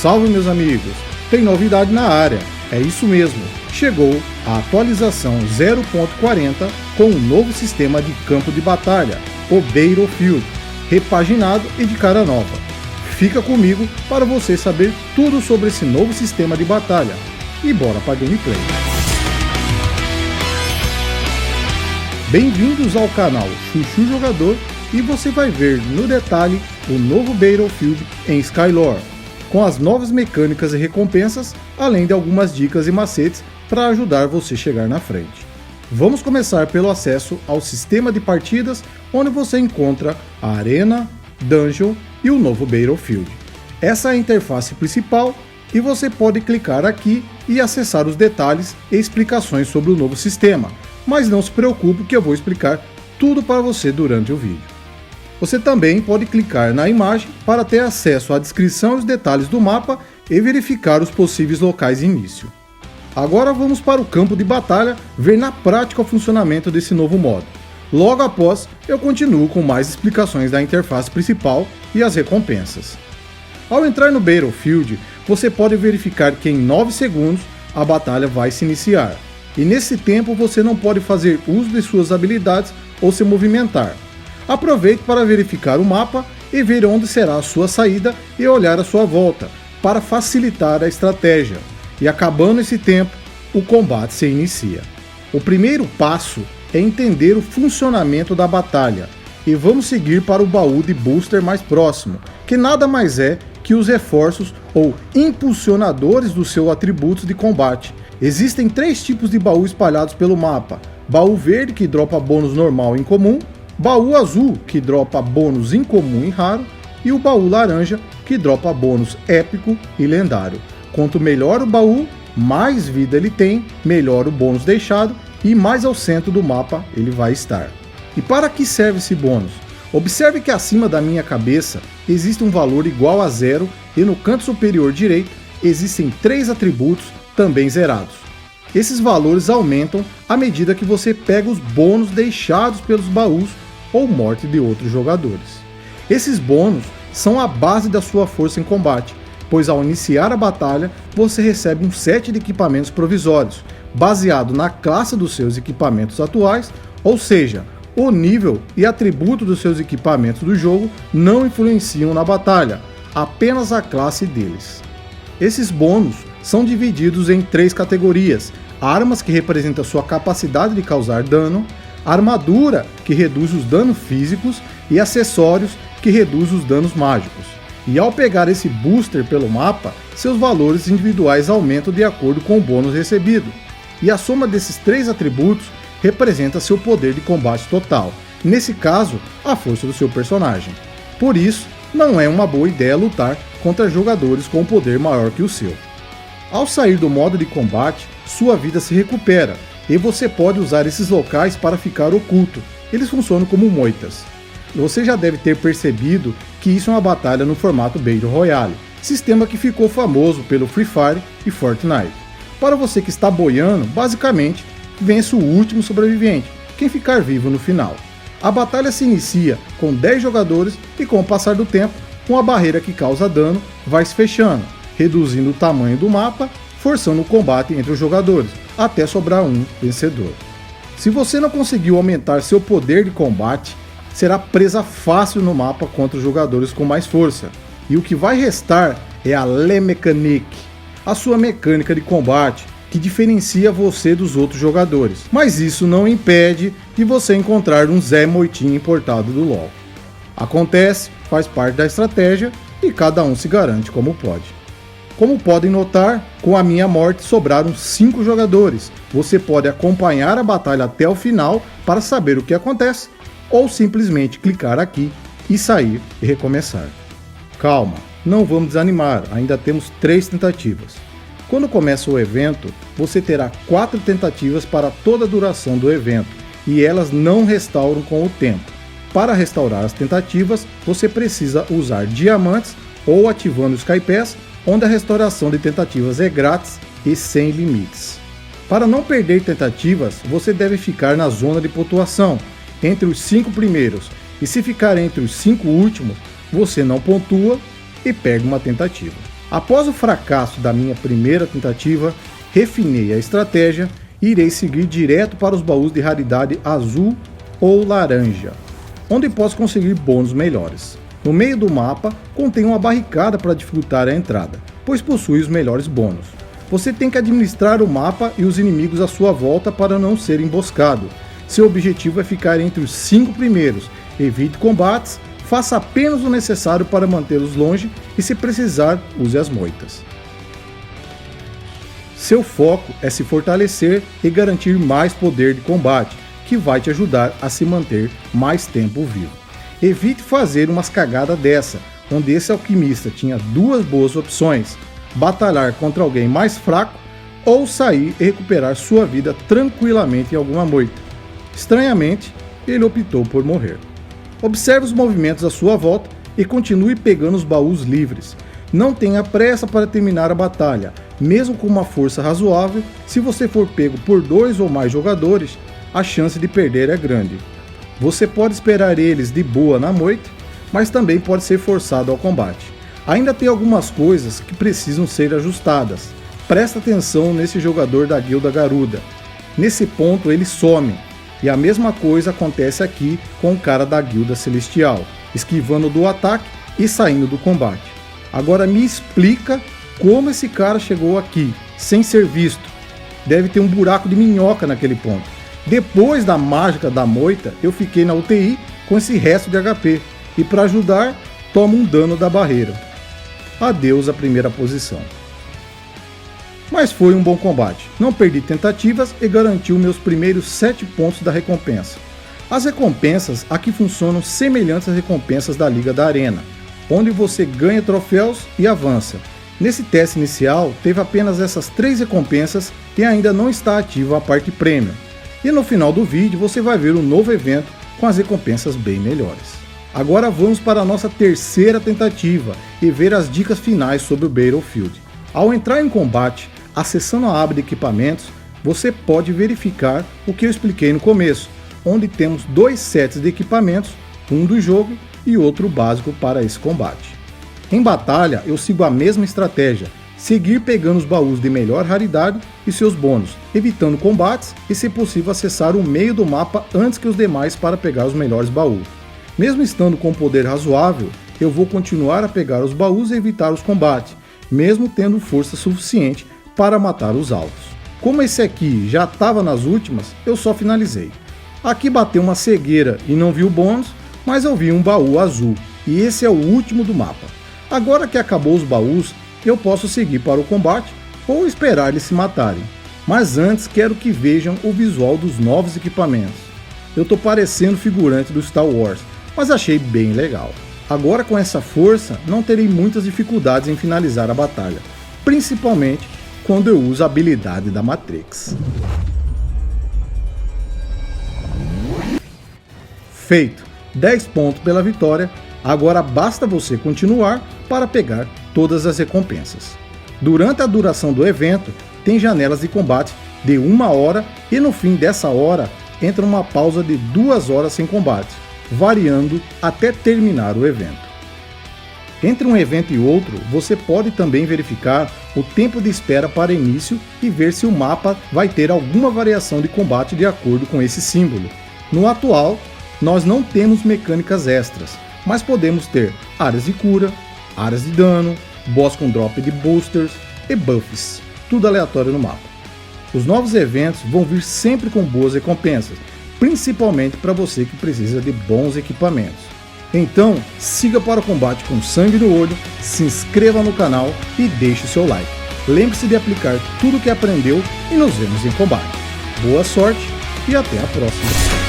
Salve meus amigos, tem novidade na área, é isso mesmo, chegou a atualização 0.40 com um novo sistema de campo de batalha, o Battlefield, repaginado e de cara nova. Fica comigo para você saber tudo sobre esse novo sistema de batalha, e bora para gameplay. Bem-vindos ao canal Chuchu Jogador e você vai ver no detalhe o novo Battlefield em Skylore, com as novas mecânicas e recompensas, além de algumas dicas e macetes para ajudar você a chegar na frente. Vamos começar pelo acesso ao sistema de partidas, onde você encontra a Arena, Dungeon e o novo Battlefield. Essa é a interface principal e você pode clicar aqui e acessar os detalhes e explicações sobre o novo sistema, mas não se preocupe que eu vou explicar tudo para você durante o vídeo. Você também pode clicar na imagem para ter acesso à descrição e os detalhes do mapa e verificar os possíveis locais de início. Agora vamos para o campo de batalha ver na prática o funcionamento desse novo modo. Logo após, eu continuo com mais explicações da interface principal e as recompensas. Ao entrar no Battlefield, você pode verificar que em 9 segundos a batalha vai se iniciar. E nesse tempo você não pode fazer uso de suas habilidades ou se movimentar. Aproveite para verificar o mapa e ver onde será a sua saída e olhar à sua volta, para facilitar a estratégia. E acabando esse tempo, o combate se inicia. O primeiro passo é entender o funcionamento da batalha, e vamos seguir para o baú de booster mais próximo, que nada mais é que os reforços ou impulsionadores dos seus atributos de combate. Existem 3 tipos de baú espalhados pelo mapa: baú verde, que dropa bônus normal e incomum, baú azul, que dropa bônus incomum e raro, e o baú laranja, que dropa bônus épico e lendário. Quanto melhor o baú, mais vida ele tem, melhor o bônus deixado e mais ao centro do mapa ele vai estar. E para que serve esse bônus? Observe que acima da minha cabeça existe um valor igual a 0 e no canto superior direito existem 3 atributos também zerados. Esses valores aumentam à medida que você pega os bônus deixados pelos baús ou morte de outros jogadores. Esses bônus são a base da sua força em combate, pois ao iniciar a batalha você recebe um set de equipamentos provisórios, baseado na classe dos seus equipamentos atuais, ou seja, o nível e atributo dos seus equipamentos do jogo não influenciam na batalha, apenas a classe deles. Esses bônus são divididos em 3 categorias: armas, que representam sua capacidade de causar dano, armadura, que reduz os danos físicos, e acessórios, que reduz os danos mágicos. E ao pegar esse booster pelo mapa, seus valores individuais aumentam de acordo com o bônus recebido. E a soma desses 3 atributos representa seu poder de combate total, nesse caso, a força do seu personagem. Por isso, não é uma boa ideia lutar contra jogadores com um poder maior que o seu. Ao sair do modo de combate, sua vida se recupera, e você pode usar esses locais para ficar oculto. Eles funcionam como moitas. Você já deve ter percebido que isso é uma batalha no formato Battle Royale, sistema que ficou famoso pelo Free Fire e Fortnite. Para você que está boiando, basicamente, vence o último sobrevivente, quem ficar vivo no final. A batalha se inicia com 10 jogadores e com o passar do tempo, uma barreira que causa dano vai se fechando, reduzindo o tamanho do mapa, forçando o combate entre os jogadores, até sobrar um vencedor. Se você não conseguiu aumentar seu poder de combate, será presa fácil no mapa contra os jogadores com mais força, e o que vai restar é a Le Mécanique, a sua mecânica de combate, que diferencia você dos outros jogadores, mas isso não impede de você encontrar um Zé Moitinho importado do LoL. Acontece, faz parte da estratégia e cada um se garante como pode. Como podem notar, com a minha morte sobraram 5 jogadores. Você pode acompanhar a batalha até o final para saber o que acontece, ou simplesmente clicar aqui e sair e recomeçar. Calma, não vamos desanimar, ainda temos 3 tentativas. Quando começa o evento, você terá 4 tentativas para toda a duração do evento, e elas não restauram com o tempo. Para restaurar as tentativas, você precisa usar diamantes ou ativando o Sky Pass, onde a restauração de tentativas é grátis e sem limites. Para não perder tentativas, você deve ficar na zona de pontuação, entre os 5 primeiros, e se ficar entre os 5 últimos, você não pontua e perde uma tentativa. Após o fracasso da minha primeira tentativa, refinei a estratégia e irei seguir direto para os baús de raridade azul ou laranja, onde posso conseguir bônus melhores. No meio do mapa contém uma barricada para dificultar a entrada, pois possui os melhores bônus. Você tem que administrar o mapa e os inimigos à sua volta para não ser emboscado. Seu objetivo é ficar entre os 5 primeiros, evite combates, faça apenas o necessário para mantê-los longe e, se precisar, use as moitas. Seu foco é se fortalecer e garantir mais poder de combate, que vai te ajudar a se manter mais tempo vivo. Evite fazer umas cagadas dessa, onde esse alquimista tinha 2 boas opções: batalhar contra alguém mais fraco ou sair e recuperar sua vida tranquilamente em alguma moita. Estranhamente, ele optou por morrer. Observe os movimentos à sua volta e continue pegando os baús livres. Não tenha pressa para terminar a batalha, mesmo com uma força razoável. Se você for pego por 2 ou mais jogadores, a chance de perder é grande. Você pode esperar eles de boa na moita, mas também pode ser forçado ao combate. Ainda tem algumas coisas que precisam ser ajustadas. Presta atenção nesse jogador da Guilda Garuda. Nesse ponto ele some, e a mesma coisa acontece aqui com o cara da Guilda Celestial, esquivando do ataque e saindo do combate. Agora me explica como esse cara chegou aqui, sem ser visto. Deve ter um buraco de minhoca naquele ponto. Depois da mágica da moita, eu fiquei na UTI com esse resto de HP, e para ajudar, tomo um dano da barreira. Adeus à primeira posição. Mas foi um bom combate, não perdi tentativas e garantiu meus primeiros 7 pontos da recompensa. As recompensas aqui funcionam semelhantes às recompensas da Liga da Arena, onde você ganha troféus e avança. Nesse teste inicial, teve apenas essas 3 recompensas e ainda não está ativa a parte Premium. E no final do vídeo você vai ver um novo evento com as recompensas bem melhores. Agora vamos para a nossa terceira tentativa e ver as dicas finais sobre o Battlefield. Ao entrar em combate, acessando a aba de equipamentos, você pode verificar o que eu expliquei no começo, onde temos 2 sets de equipamentos, um do jogo e outro básico para esse combate. Em batalha, eu sigo a mesma estratégia, seguir pegando os baús de melhor raridade e seus bônus, evitando combates e, se possível, acessar o meio do mapa antes que os demais para pegar os melhores baús. Mesmo estando com poder razoável, eu vou continuar a pegar os baús e evitar os combates, mesmo tendo força suficiente para matar os alvos. Como esse aqui já estava nas últimas, eu só finalizei. Aqui bateu uma cegueira e não vi o bônus, mas eu vi um baú azul, e esse é o último do mapa. Agora que acabou os baús, eu posso seguir para o combate ou esperar eles se matarem. Mas antes quero que vejam o visual dos novos equipamentos. Eu tô parecendo figurante do Star Wars, mas achei bem legal. Agora com essa força, não terei muitas dificuldades em finalizar a batalha, principalmente quando eu uso a habilidade da Matrix. Feito! 10 pontos pela vitória, agora basta você continuar para pegar todas as recompensas. Durante a duração do evento, tem janelas de combate de 1 hora e no fim dessa hora entra uma pausa de 2 horas sem combate, variando até terminar o evento. Entre um evento e outro, você pode também verificar o tempo de espera para início e ver se o mapa vai ter alguma variação de combate de acordo com esse símbolo. No atual, nós não temos mecânicas extras, mas podemos ter áreas de cura, áreas de dano, boss com drop de boosters e buffs, tudo aleatório no mapa. Os novos eventos vão vir sempre com boas recompensas, principalmente para você que precisa de bons equipamentos. Então, siga para o combate com sangue no olho, se inscreva no canal e deixe o seu like. Lembre-se de aplicar tudo o que aprendeu e nos vemos em combate. Boa sorte e até a próxima!